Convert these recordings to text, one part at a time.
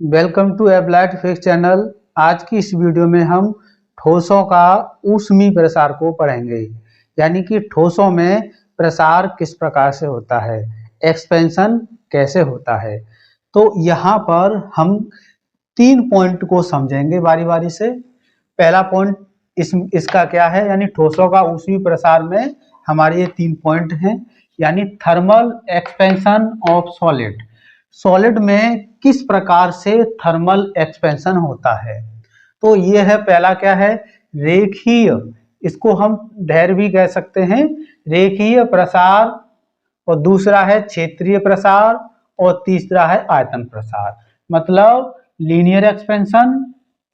Welcome to applied physics channel. आज की इस वीडियो में हम ठोसों का ऊष्मीय प्रसार को पढ़ेंगे, यानी कि ठोसों में प्रसार किस प्रकार से होता है, एक्सपेंशन कैसे होता है। तो यहाँ पर हम 3 पॉइंट को समझेंगे बारी बारी से। पहला पॉइंट इसका क्या है, यानी ठोसों का ऊष्मीय प्रसार में हमारे ये 3 पॉइंट हैं, यानी thermal expansion of solid. Solid में किस प्रकार से थर्मल एक्सपेंशन होता है। तो ये है पहला, क्या है, रेखीय, इसको हम धैर्य भी कह सकते हैं, रेखीय प्रसार। और दूसरा है क्षेत्रीय प्रसार और तीसरा है आयतन प्रसार, मतलब linear expansion,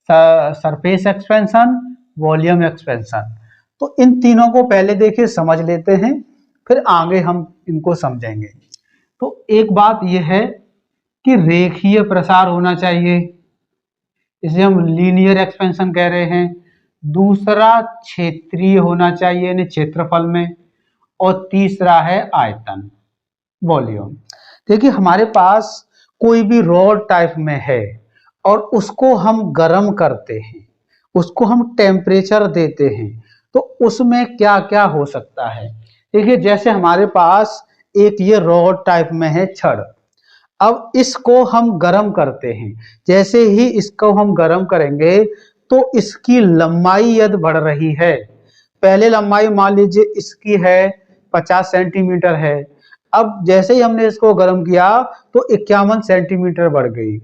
surface expansion, volume expansion. तो इन तीनों को पहले देखिए समझ लेते हैं, फिर आगे हम इनको समझेंगे। तो एक बात यह है कि रेखीय प्रसार होना चाहिए, इसे हम लीनियर एक्सपेंशन कह रहे हैं। दूसरा क्षेत्रीय होना चाहिए, यानी क्षेत्रफल में। और तीसरा है आयतन, वॉल्यूम। देखिए हमारे पास कोई भी रॉड टाइप में है और उसको हम गर्म करते हैं, उसको हम टेम्परेचर देते हैं, तो उसमें क्या क्या हो सकता है। देखिए जैसे हमारे पास एक ये रॉड टाइप में है छड़, अब इसको हम गर्म करते हैं। जैसे ही इसको हम गर्म करेंगे तो इसकी लंबाई यदि बढ़ रही है, पहले लंबाई मान लीजिए इसकी है 50 सेंटीमीटर है, अब जैसे ही हमने इसको गर्म किया तो 51 सेंटीमीटर बढ़ गई।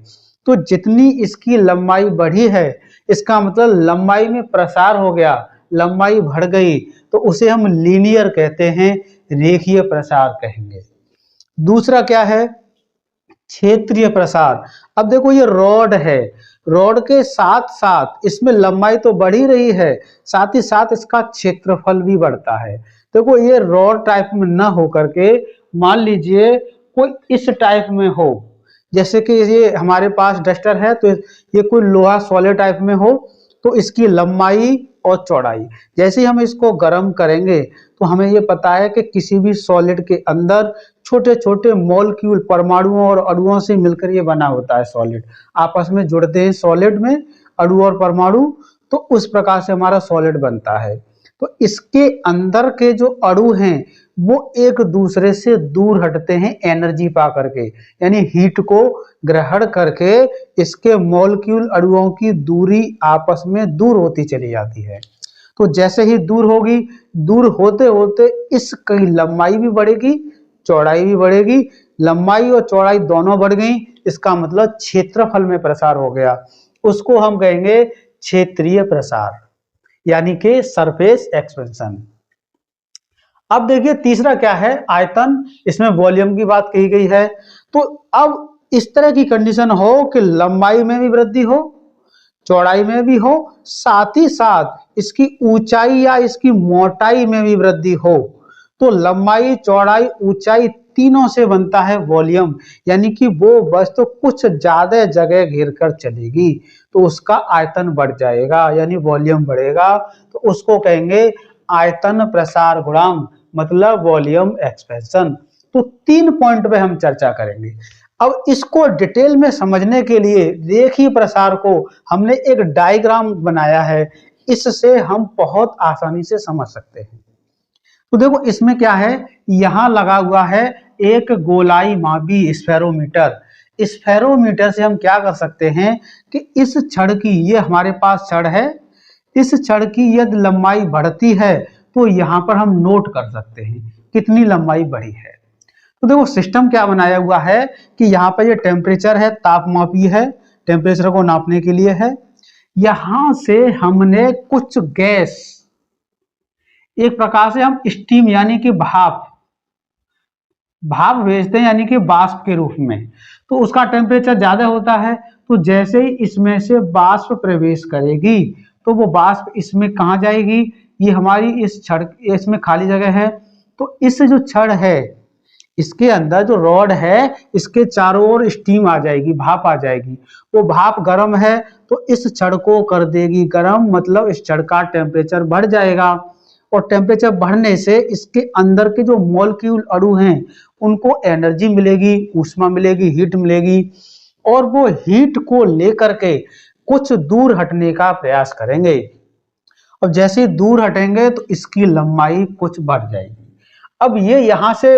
तो जितनी इसकी लंबाई बढ़ी है, इसका मतलब लंबाई में प्रसार हो गया, लंबाई बढ़ गई, तो उसे हम लीनियर कहते हैं, रेखीय प्रसार कहेंगे। दूसरा क्या है, क्षेत्रीय प्रसार। अब देखो ये रॉड है, रॉड के साथ साथ इसमें लंबाई तो बढ़ ही रही है, साथ ही साथ इसका क्षेत्रफल भी बढ़ता है। देखो ये रॉड टाइप में ना हो करके मान लीजिए कोई इस टाइप में हो, जैसे कि ये हमारे पास डस्टर है, तो ये कोई लोहा सॉलिड टाइप में हो, तो इसकी लंबाई और चौड़ाई, जैसे ही हम इसको गर्म करेंगे तो हमें ये पता है कि किसी भी सॉलिड के अंदर छोटे छोटे मॉलिक्यूल, परमाणुओं और अणुओं से मिलकर ये बना होता है सॉलिड, आपस में जुड़ते हैं सॉलिड में अणु और परमाणु, तो उस प्रकार से हमारा सॉलिड बनता है। तो इसके अंदर के जो अणु हैं वो एक दूसरे से दूर हटते हैं एनर्जी पा करके, यानी हीट को ग्रहण करके इसके मॉलिक्यूल अणुओं की दूरी आपस में दूर होती चली जाती है। तो जैसे ही दूर होगी, दूर होते होते इसकी लंबाई भी बढ़ेगी, चौड़ाई भी बढ़ेगी। लंबाई और चौड़ाई दोनों बढ़ गई, इसका मतलब क्षेत्रफल में प्रसार हो गया, उसको हम कहेंगे क्षेत्रीय प्रसार, यानी कि सरफेस एक्सपेंशन। अब देखिए तीसरा क्या है, आयतन। इसमें वॉल्यूम की बात कही गई है। तो अब इस तरह की कंडीशन हो कि लंबाई में भी वृद्धि हो, चौड़ाई में भी हो, साथ ही साथ इसकी ऊंचाई या इसकी मोटाई में भी वृद्धि हो, तो लंबाई, चौड़ाई, ऊंचाई तीनों से बनता है वॉल्यूम, यानी कि वो वस्तु कुछ ज्यादा जगह घेर कर चलेगी तो उसका आयतन बढ़ जाएगा, यानी वॉल्यूम बढ़ेगा, तो उसको कहेंगे आयतन प्रसार गुणांक, मतलब वॉल्यूम एक्सपेंशन। तो 3 पॉइंट पे हम चर्चा करेंगे। अब इसको डिटेल में समझने के लिए रेखीय प्रसार को हमने एक डायग्राम बनाया है, इससे हम बहुत आसानी से समझ सकते हैं। तो देखो इसमें क्या है, यहां लगा हुआ है एक गोलाई मापी स्फेरोमीटर। स्फेरोमीटर से हम क्या कर सकते हैं कि इस छड़ की, ये हमारे पास छड़ है, इस छड़ की यदि लंबाई बढ़ती है तो यहां पर हम नोट कर सकते हैं कितनी लंबाई बढ़ी है। तो देखो सिस्टम क्या बनाया हुआ है कि यहाँ पर ये टेम्परेचर है, तापमापी है, टेम्परेचर को नापने के लिए है। यहां से हमने कुछ गैस, एक प्रकार से हम स्टीम यानी कि भाप भेजते हैं, यानी कि वाष्प के रूप में, तो उसका टेम्परेचर ज्यादा होता है। तो जैसे ही इसमें से वाष्प प्रवेश करेगी तो वो वाष्प इसमें कहाँ जाएगी, ये हमारी इस छड़, इसमें खाली जगह है, तो इस जो छड़ है इसके अंदर जो रॉड है, इसके चारों ओर स्टीम आ जाएगी, भाप आ जाएगी। वो भाप गर्म है तो इस छड़ को कर देगी गर्म, मतलब इस छड़ का टेम्परेचर बढ़ जाएगा। और टेम्परेचर बढ़ने से इसके अंदर के जो मॉलिक्यूल अणु हैं उनको एनर्जी मिलेगी, ऊष्मा मिलेगी, हीट मिलेगी, और वो हीट को लेकर के कुछ दूर हटने का प्रयास करेंगे। और जैसे ही दूर हटेंगे तो इसकी लंबाई कुछ बढ़ जाएगी। अब ये यहां से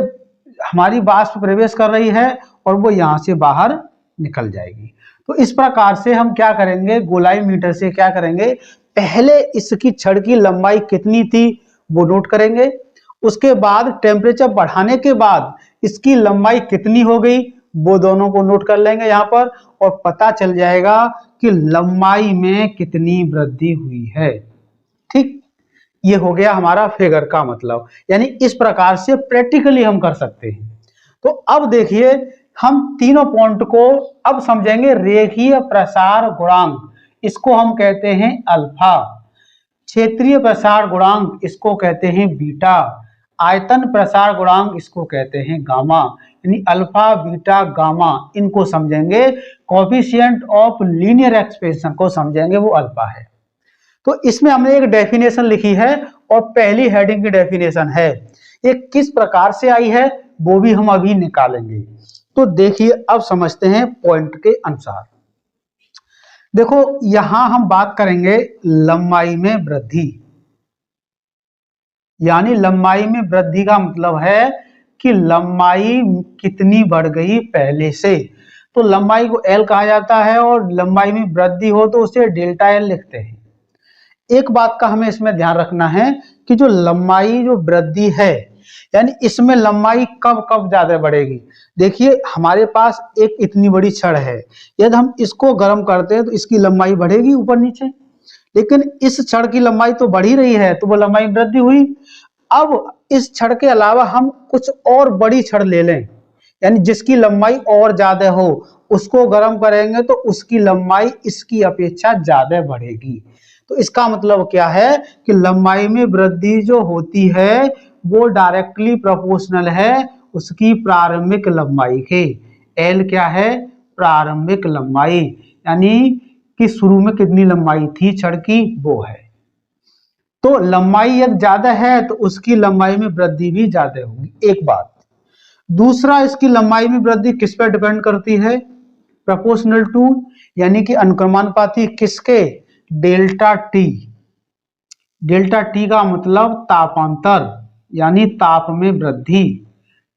हमारी वाष्प प्रवेश कर रही है और वो यहां से बाहर निकल जाएगी। तो इस प्रकार से हम क्या करेंगे, गोलाई मीटर से क्या करेंगे, पहले इसकी छड़ की लंबाई कितनी थी वो नोट करेंगे। उसके बाद टेम्परेचर बढ़ाने के बाद इसकी लंबाई कितनी हो गई वो दोनों को नोट कर लेंगे यहाँ पर, और पता चल जाएगा कि लंबाई में कितनी वृद्धि हुई है। ठीक, ये हो गया हमारा फिगर का मतलब, यानी इस प्रकार से प्रैक्टिकली हम कर सकते हैं। तो अब देखिए हम तीनों पॉइंट को अब समझेंगे। रेखीय प्रसार गुणांक, इसको हम कहते हैं अल्फा। क्षेत्रीय प्रसार गुणांक, इसको कहते हैं बीटा। आयतन प्रसार गुणांक, इसको कहते हैं गामा। यानी अल्फा, बीटा, गामा, इनको समझेंगे। कोएफिशिएंट ऑफ लीनियर एक्सपेंशन को समझेंगे, वो अल्फा है। तो इसमें हमने एक डेफिनेशन लिखी है और पहली हेडिंग की डेफिनेशन है। ये किस प्रकार से आई है वो भी हम अभी निकालेंगे। तो देखिए अब समझते हैं पॉइंट के अनुसार। देखो यहां हम बात करेंगे लंबाई में वृद्धि, यानी लंबाई में वृद्धि का मतलब है कि लंबाई कितनी बढ़ गई पहले से। तो लंबाई को एल कहा जाता है और लंबाई में वृद्धि हो तो उसे डेल्टा एल लिखते हैं। एक बात का हमें इसमें ध्यान रखना है कि जो लंबाई जो वृद्धि है, यानी इसमें लंबाई कब कब ज्यादा बढ़ेगी। देखिए हमारे पास एक इतनी बड़ी छड़ है, यदि हम इसको गर्म करते हैं तो इसकी लंबाई बढ़ेगी ऊपर नीचे, लेकिन इस छड़ की लंबाई तो बढ़ ही रही है तो वो लंबाई में वृद्धि हुई। अब इस छड़ के अलावा हम कुछ और बड़ी छड़ ले लें, यानी जिसकी लंबाई और ज्यादा हो, उसको गर्म करेंगे तो उसकी लंबाई इसकी अपेक्षा ज्यादा बढ़ेगी। तो इसका मतलब क्या है कि लंबाई में वृद्धि जो होती है वो डायरेक्टली प्रोपोर्शनल है उसकी प्रारंभिक लंबाई के। एल क्या है, प्रारंभिक लंबाई, यानी कि शुरू में कितनी लंबाई थी छड़ की वो है। तो लंबाई यदि ज्यादा है तो उसकी लंबाई में वृद्धि भी ज्यादा होगी, एक बात। दूसरा, इसकी लंबाई में वृद्धि किस पर डिपेंड करती है, प्रोपोर्शनल टू, यानी कि अनुक्रमानुपाती किसके, डेल्टा टी। डेल्टा टी का मतलब तापांतर, यानी ताप में वृद्धि,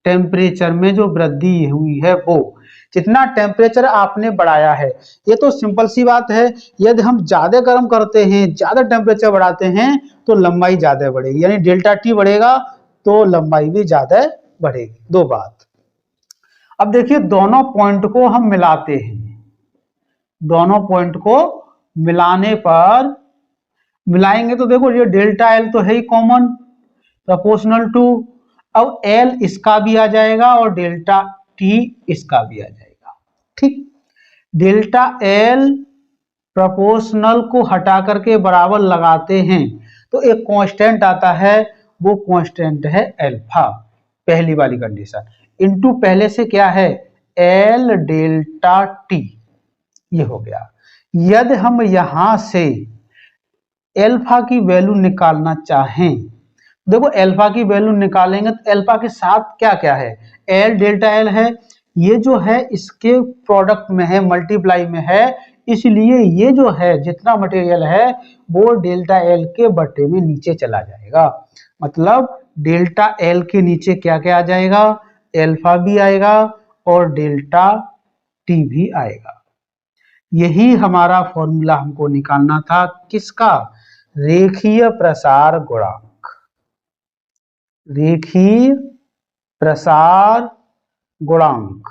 टेम्परेचर में जो वृद्धि हुई है वो। जितना टेम्परेचर आपने बढ़ाया है, ये तो सिंपल सी बात है, यदि हम ज्यादा गर्म करते हैं, ज्यादा टेम्परेचर बढ़ाते हैं तो लंबाई ज्यादा बढ़ेगी, यानी डेल्टा टी बढ़ेगा तो लंबाई भी ज्यादा बढ़ेगी। दो बात। अब देखिए दोनों पॉइंट को हम मिलाते हैं, दोनों पॉइंट को मिलाने पर मिलाएंगे तो देखो ये डेल्टा एल तो है ही कॉमन, प्रोपोर्शनल टू। अब एल इसका भी आ जाएगा और डेल्टा टी इसका भी आ जाएगा। ठीक, डेल्टा एल प्रोपोर्शनल को हटा करके बराबर लगाते हैं तो एक कांस्टेंट आता है, वो कांस्टेंट है अल्फा, पहली वाली कंडीशन। इनटू पहले से क्या है, एल डेल्टा टी, ये हो गया। यदि हम यहां से एल्फा की वैल्यू निकालना चाहें, देखो एल्फा की वैल्यू निकालेंगे तो एल्फा के साथ क्या क्या है, एल डेल्टा एल है, ये जो है इसके प्रोडक्ट में है, मल्टीप्लाई में है, इसलिए ये जो है जितना मटेरियल है वो डेल्टा एल के बट्टे में नीचे चला जाएगा। मतलब डेल्टा एल के नीचे क्या क्या आ जाएगा, एल्फा भी आएगा और डेल्टा टी भी आएगा। यही हमारा फॉर्मूला हमको निकालना था, किसका, रेखीय प्रसार गुणांक। रेखीय प्रसार गुणांक,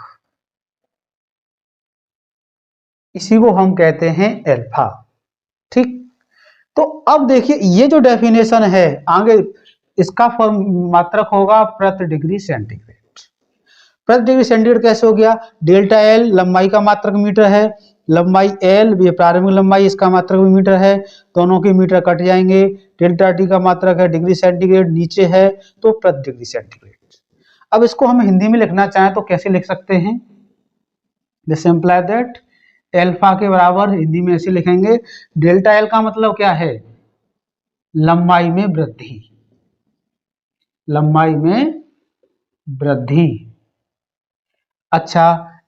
इसी को हम कहते हैं अल्फा। ठीक, तो अब देखिए ये जो डेफिनेशन है आगे, इसका मात्रक होगा प्रति डिग्री सेंटीग्रेड। प्रति डिग्री सेंटीग्रेड कैसे हो गया, डेल्टा एल लंबाई का मात्रक मीटर है, लंबाई एल ये प्रारंभिक लंबाई, इसका मात्रक भी मीटर है, दोनों के मीटर कट जाएंगे। डेल्टा टी का मात्रक है डिग्री सेंटीग्रेड, नीचे है तो प्रति डिग्री सेंटीग्रेड। अब इसको हम हिंदी में लिखना चाहें तो कैसे लिख सकते हैं, जैसे इम्प्लाई दैट एल्फा के बराबर हिंदी में ऐसे लिखेंगे, डेल्टा एल का मतलब क्या है, लंबाई में वृद्धि, लंबाई में वृद्धि। अच्छा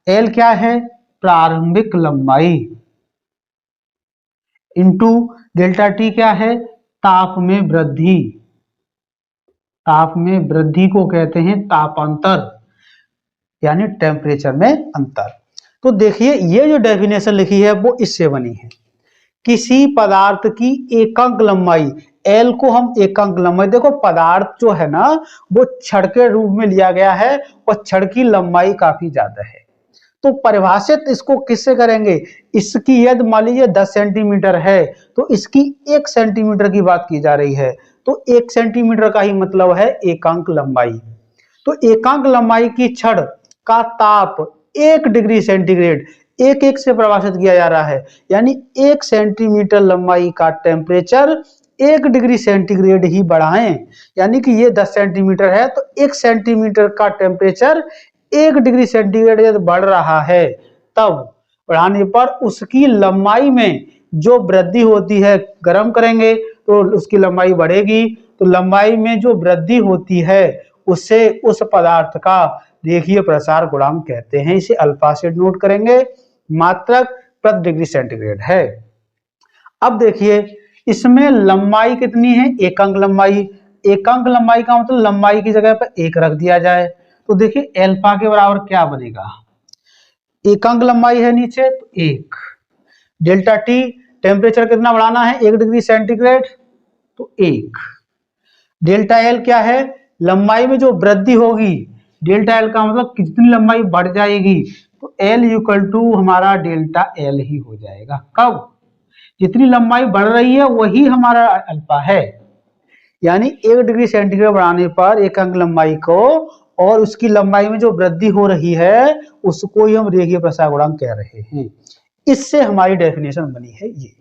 एल क्या है, प्रारंभिक लंबाई इंटू डेल्टा टी क्या है, ताप में वृद्धि। ताप में वृद्धि को कहते हैं तापांतर, यानी टेम्परेचर में अंतर। तो देखिए ये जो डेफिनेशन लिखी है वो इससे बनी है। किसी पदार्थ की एकांक लंबाई, एल को हम एकांक लंबाई, देखो पदार्थ जो है ना वो छड़ के रूप में लिया गया है और छड़ की लंबाई काफी ज्यादा है, तो परिभाषित इसको किससे करेंगे, इसकी यदि मान लीजिए 10 सेंटीमीटर है तो इसकी 1 सेंटीमीटर की बात की जा रही है, तो 1 सेंटीमीटर का ही मतलब है एकांक लंबाई। तो एकांक लंबाई की छड़ का ताप 1 डिग्री सेंटीग्रेड एक एक से परिभाषित किया जा रहा है, यानी 1 सेंटीमीटर लंबाई का टेम्परेचर 1 डिग्री सेंटीग्रेड ही बढ़ाएं, यानी कि ये 10 सेंटीमीटर है तो 1 सेंटीमीटर का टेम्परेचर 1 डिग्री सेंटीग्रेड यदि बढ़ रहा है, तब बढ़ाने पर उसकी लंबाई में जो वृद्धि होती है, गर्म करेंगे तो उसकी लंबाई बढ़ेगी, तो लंबाई में जो वृद्धि होती है उससे उस पदार्थ का रेखीय प्रसार गुणांक कहते हैं। इसे अल्फा से नोट करेंगे, मात्रक प्रति डिग्री सेंटीग्रेड है। अब देखिए इसमें लंबाई कितनी है, एकांक लंबाई। एकांक लंबाई का मतलब लंबाई की जगह पर 1 रख दिया जाए, तो देखिए अल्फा के बराबर क्या बनेगा, एकांक लंबाई है नीचे तो 1, डेल्टा टी टेम्परेचर कितना बढ़ाना है 1 डिग्री सेंटीग्रेड तो 1, डेल्टा एल क्या है, लंबाई में जो वृद्धि होगी, डेल्टा एल का मतलब कितनी लंबाई बढ़ जाएगी, तो एल इक्वल टू हमारा डेल्टा एल ही हो जाएगा। कब, जितनी लंबाई बढ़ रही है वही हमारा अल्फा है, यानी 1 डिग्री सेंटीग्रेड बढ़ाने पर एकांक लंबाई को और उसकी लंबाई में जो वृद्धि हो रही है उसको ही हम रेखीय प्रसार गुणांक कह रहे हैं। इससे हमारी डेफिनेशन बनी है ये।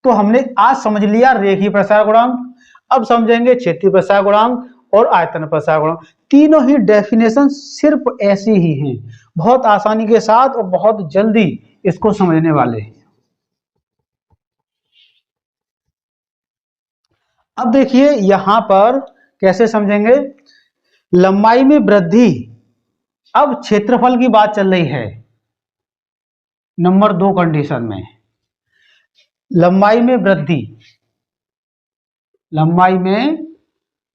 तो हमने आज समझ लिया रेखीय प्रसार गुणांक, अब समझेंगे क्षेत्रीय प्रसार गुणांक और आयतन प्रसार गुणांक। तीनों ही डेफिनेशन सिर्फ ऐसी ही हैं, बहुत आसानी के साथ और बहुत जल्दी इसको समझने वाले हैं। अब देखिए यहां पर कैसे समझेंगे, लंबाई में वृद्धि, अब क्षेत्रफल की बात चल रही है नंबर 2 कंडीशन में, लंबाई में वृद्धि, लंबाई में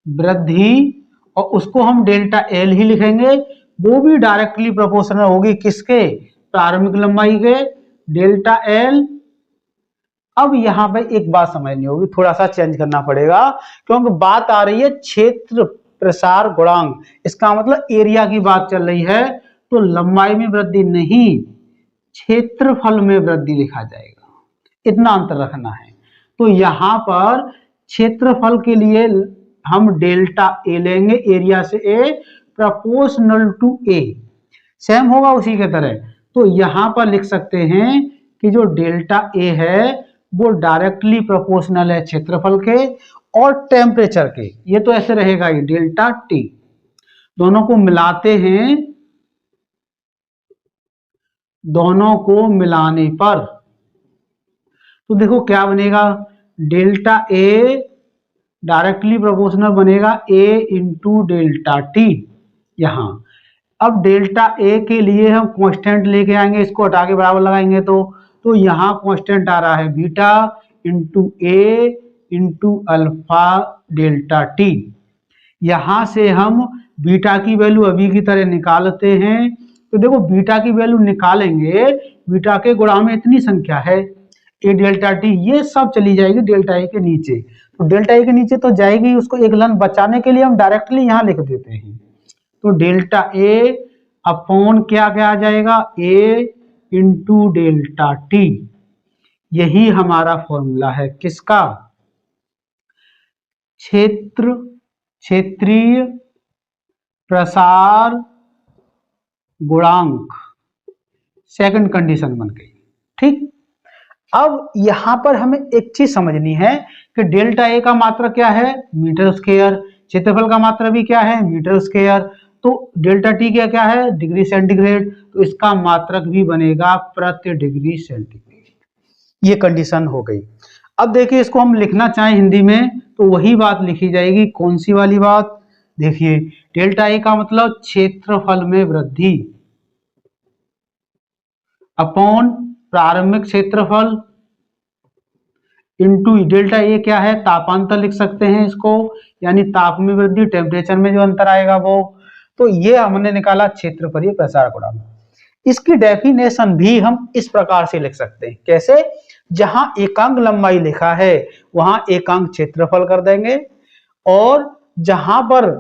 वृद्धि और उसको हम डेल्टा एल ही लिखेंगे, वो भी डायरेक्टली प्रोपोर्शनल होगी किसके, प्रारंभिक लंबाई के, डेल्टा एल। अब यहां पे एक बात समझनी होगी, थोड़ा सा चेंज करना पड़ेगा क्योंकि बात आ रही है क्षेत्र प्रसार गुणांक, इसका मतलब एरिया की बात चल रही है, तो लंबाई में वृद्धि नहीं क्षेत्रफल में वृद्धि लिखा जाएगा, इतना अंतर रखना है। तो यहां पर क्षेत्रफल के लिए हम डेल्टा ए लेंगे, एरिया से ए प्रोपोर्शनल टू ए, सेम होगा उसी के तरह। तो यहां पर लिख सकते हैं कि जो डेल्टा ए है वो डायरेक्टली प्रोपोर्शनल है क्षेत्रफल के और टेम्परेचर के, ये तो ऐसे रहेगा ही डेल्टा टी, दोनों को मिलाते हैं, दोनों को मिलाने पर तो देखो क्या बनेगा, डेल्टा ए डायरेक्टली प्रोपोर्शनल बनेगा ए इंटू डेल्टा टी। यहां अब डेल्टा ए के लिए हम कांस्टेंट लेके आएंगे, इसको हटा के बराबर लगाएंगे तो यहां कांस्टेंट आ रहा है बीटा इंटू ए इंटू अल्फा डेल्टा टी। यहां से हम बीटा की वैल्यू अभी की तरह निकालते हैं, तो देखो बीटा की वैल्यू निकालेंगे, बीटा के गुणा में इतनी संख्या है ए डेल्टा टी, ये सब चली जाएगी डेल्टा ए के नीचे, तो डेल्टा ए के नीचे तो जाएगी, उसको एक लाइन बचाने के लिए हम डायरेक्टली यहां लिख देते हैं, तो डेल्टा ए अपॉन क्या आ जाएगा ए इंटू डेल्टा टी, यही हमारा फॉर्मूला है किसका, क्षेत्रीय प्रसार गुणांक, सेकंड कंडीशन बन गई। ठीक, अब यहां पर हमें एक चीज समझनी है कि डेल्टा ए का मात्रक क्या है मीटर स्क्वायर, क्षेत्रफल का मात्रक भी क्या है मीटर स्क्वायर, तो डेल्टा टी क्या है डिग्री सेंटीग्रेड, तो इसका मात्रक भी बनेगा प्रति डिग्री सेंटीग्रेड, ये कंडीशन हो गई। अब देखिए इसको हम लिखना चाहें हिंदी में तो वही बात लिखी जाएगी, कौन सी वाली बात, देखिए डेल्टा ए का मतलब क्षेत्रफल में वृद्धि, अपॉन प्रारंभिक क्षेत्रफल इंटू डेल्टा ए क्या है, तापांतर लिख सकते हैं इसको, यानी ताप में वृद्धि, टेम्परेचर में जो अंतर आएगा वो। तो ये हमने निकाला क्षेत्रफलीय प्रसार गुणांक। इसकी डेफिनेशन भी हम इस प्रकार से लिख सकते हैं, कैसे, जहां एकांक लंबाई लिखा है वहां एकांक क्षेत्रफल कर देंगे, और जहां पर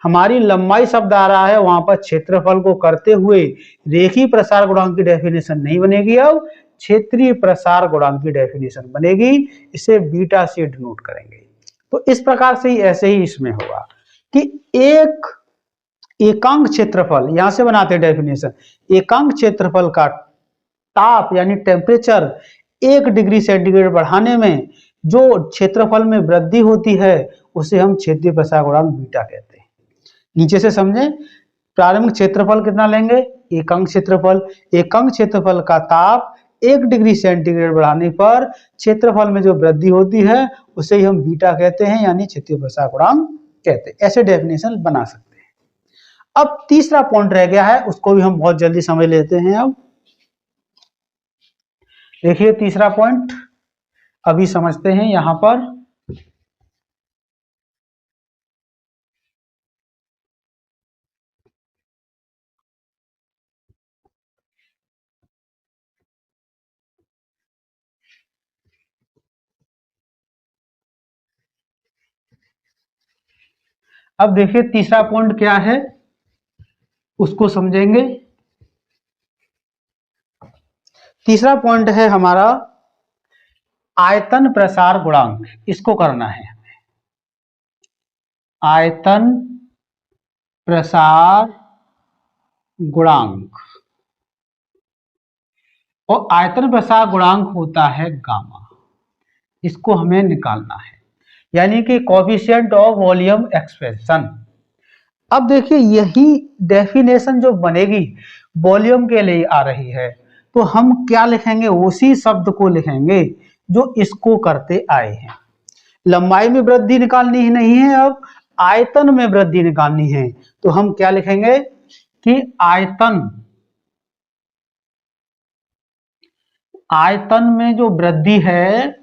हमारी लंबाई शब्द आ रहा है वहां पर क्षेत्रफल को करते हुए रेखीय प्रसार गुणांक की डेफिनेशन नहीं बनेगी, अब क्षेत्रीय प्रसार गुणांक की डेफिनेशन बनेगी। इसे बीटा से डिनोट करेंगे। तो इस प्रकार से ही ऐसे ही इसमें होगा कि एक एकांक क्षेत्रफल, यहां से बनाते हैं डेफिनेशन, एकांक क्षेत्रफल का ताप यानी टेम्परेचर 1 डिग्री सेंटीग्रेड बढ़ाने में जो क्षेत्रफल में वृद्धि होती है उसे हम क्षेत्रीय प्रसार गुणांक बीटा कहते हैं। नीचे से समझे, प्रारंभिक क्षेत्रफल कितना लेंगे, एकांक क्षेत्रफल, एकांक क्षेत्रफल का ताप 1 डिग्री सेंटीग्रेड बढ़ाने पर क्षेत्रफल में जो वृद्धि होती है उसे ही हम बीटा कहते हैं, यानी क्षेत्रीय प्रसार गुणांक कहते हैं। ऐसे डेफिनेशन बना सकते हैं। अब तीसरा पॉइंट रह गया है, उसको भी हम बहुत जल्दी समझ लेते हैं। अब देखिए तीसरा पॉइंट अभी समझते हैं यहां पर। अब देखिए तीसरा पॉइंट क्या है उसको समझेंगे। तीसरा पॉइंट है हमारा आयतन प्रसार गुणांक, इसको करना है आयतन प्रसार गुणांक, और आयतन प्रसार गुणांक होता है गामा, इसको हमें निकालना है, यानी कि कोएफिशिएंट ऑफ वॉल्यूम एक्सपेंशन। अब देखिए यही डेफिनेशन जो बनेगी वॉल्यूम के लिए आ रही है, तो हम क्या लिखेंगे, उसी शब्द को लिखेंगे जो इसको करते आए हैं। लंबाई में वृद्धि निकालनी ही नहीं है, अब आयतन में वृद्धि निकालनी है। तो हम क्या लिखेंगे कि आयतन में जो वृद्धि है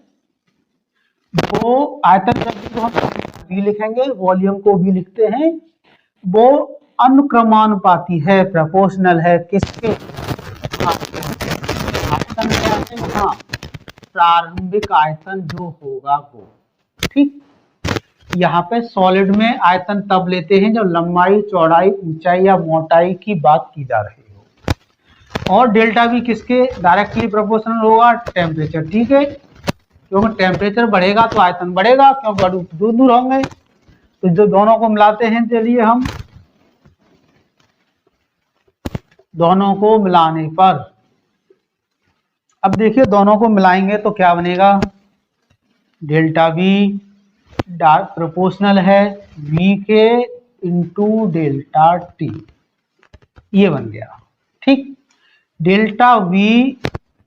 वो आयतन वृद्धि को हम भी लिखेंगे, वॉल्यूम को भी लिखते हैं, वो अनुक्रमानुपाती है, प्रोपोर्शनल है किसके, आयतन क्या है, हाँ प्रारंभिक आयतन जो होगा वो। ठीक, यहाँ पे सॉलिड में आयतन तब लेते हैं जब लंबाई, चौड़ाई, ऊंचाई या मोटाई की बात की जा रही हो, और डेल्टा भी किसके डायरेक्टली प्रोपोर्शनल होगा, टेम्परेचर। ठीक है, क्योंकि टेम्परेचर बढ़ेगा तो आयतन बढ़ेगा, क्योंकि दूर दूर होंगे। तो जो दोनों को मिलाते हैं, चलिए हम दोनों को मिलाने पर, अब देखिए दोनों को मिलाएंगे तो क्या बनेगा, डेल्टा वी प्रोपोर्शनल है वी के इंटू डेल्टा टी, ये बन गया। ठीक, डेल्टा वी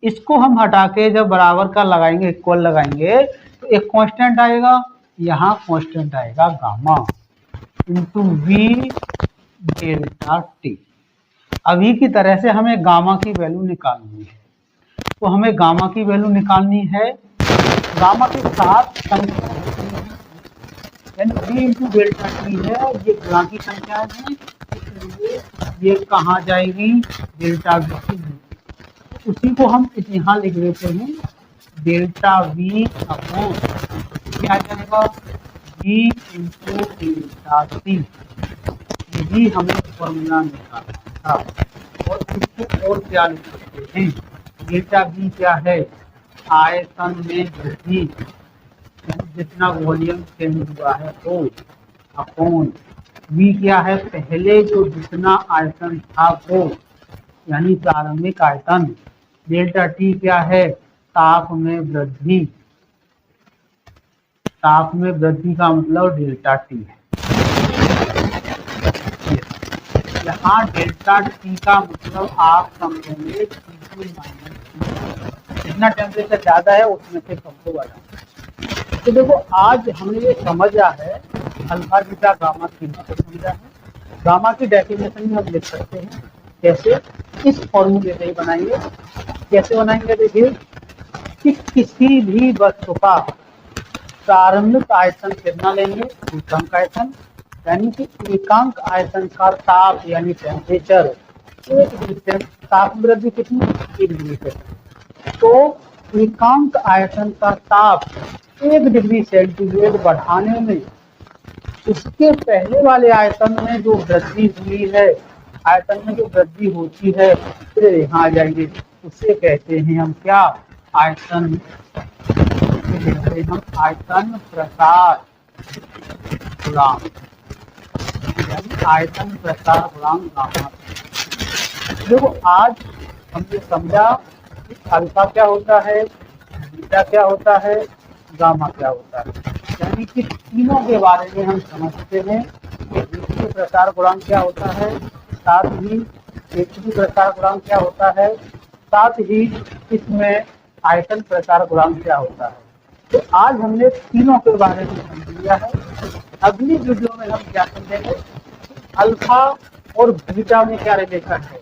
इसको हम हटा के जब बराबर का लगाएंगे, इक्वल लगाएंगे, तो एक कांस्टेंट आएगा, यहाँ कांस्टेंट आएगा gamma into we delta T. अभी की तरह से हमें गामा की वैल्यू निकालनी है, तो हमें गामा की वैल्यू निकालनी है, गामा के साथ संख्या यानी v इंटू डेल्टा टी है, ये गुणा की संख्या है, इसलिए ये कहाँ जाएगी, डेल्टा वी, उसी को हम यहाँ लिख देते हैं, डेल्टा वी अपॉन क्या जाएगा, v इंटू डेल्टा टी। यही हमें फॉर्मूला निकालना था, और इसको और क्या लिख सकते हैं, डेल्टा वी क्या है, आयतन में वृद्धि, जितना वॉल्यूम चेंज हुआ है वो, अपॉन वी क्या है, पहले जो जितना आयतन था वो, यानी प्रारंभिक आयतन, डेल्टा टी क्या है, ताप में वृद्धि, ताप में वृद्धि का मतलब डेल्टा टी है। यहाँ डेल्टा टी का मतलब आप समझेंगे जितना टेम्परेचर ज्यादा है उसमें से कम होगा। तो देखो आज हमने ये समझा है, अल्फा बीटा गामा थीटा को समझा है। गामा की डेफिनेशन में हम लिख सकते हैं कैसे? इस फॉर्मूले से ही बनाएंगे। कैसे बनाएंगे? देखिए कि किसी भी वस्तु का प्रारंभिक आयतन कितना लेंगे? एकांक आयतन, यानी कि एकांक आयतन का ताप यानी टेम्परेचर 1 डिग्री से ताप वृद्धि कितनी? 1 डिग्री सेंटीग्रेड। तो एकांक आयतन का ताप 1 डिग्री सेंटीग्रेड बढ़ाने में उसके पहले वाले आयतन में जो वृद्धि हुई है, आयतन में जो वृद्धि होती है, फिर यहाँ आ जाएंगे, उसे कहते हैं हम क्या? आयतन। हम आयतन प्रसार गुणांक, यानी आयतन प्रसार गुणांक गामा। देखो आज हमने समझा कि अल्फा क्या होता है, बीटा क्या होता है, गामा क्या होता है, यानी कि तीनों के बारे में हम समझते हैं कि विद्युतीय प्रसार गुणांक क्या होता है, साथ ही क्षेत्रीय प्रसार गुणांक क्या होता है, साथ ही इसमें आयतन प्रसार गुणांक क्या होता है। तो आज हमने तीनों के बारे में समझ लिया है। अगली वीडियो में हम क्या समझेंगे? अल्फा और बीटा में क्या रिलेशन है,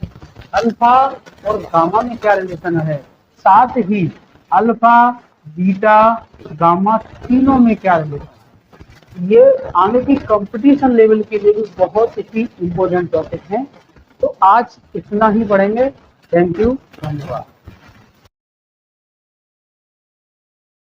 अल्फा और गामा में क्या रिलेशन है, साथ ही अल्फा, बीटा, गामा तीनों में क्या रिलेशन है। ये आने की कंपटीशन लेवल के लिए भी बहुत ही इम्पोर्टेंट टॉपिक है। तो आज इतना ही पढ़ेंगे। थैंक यू, धन्यवाद।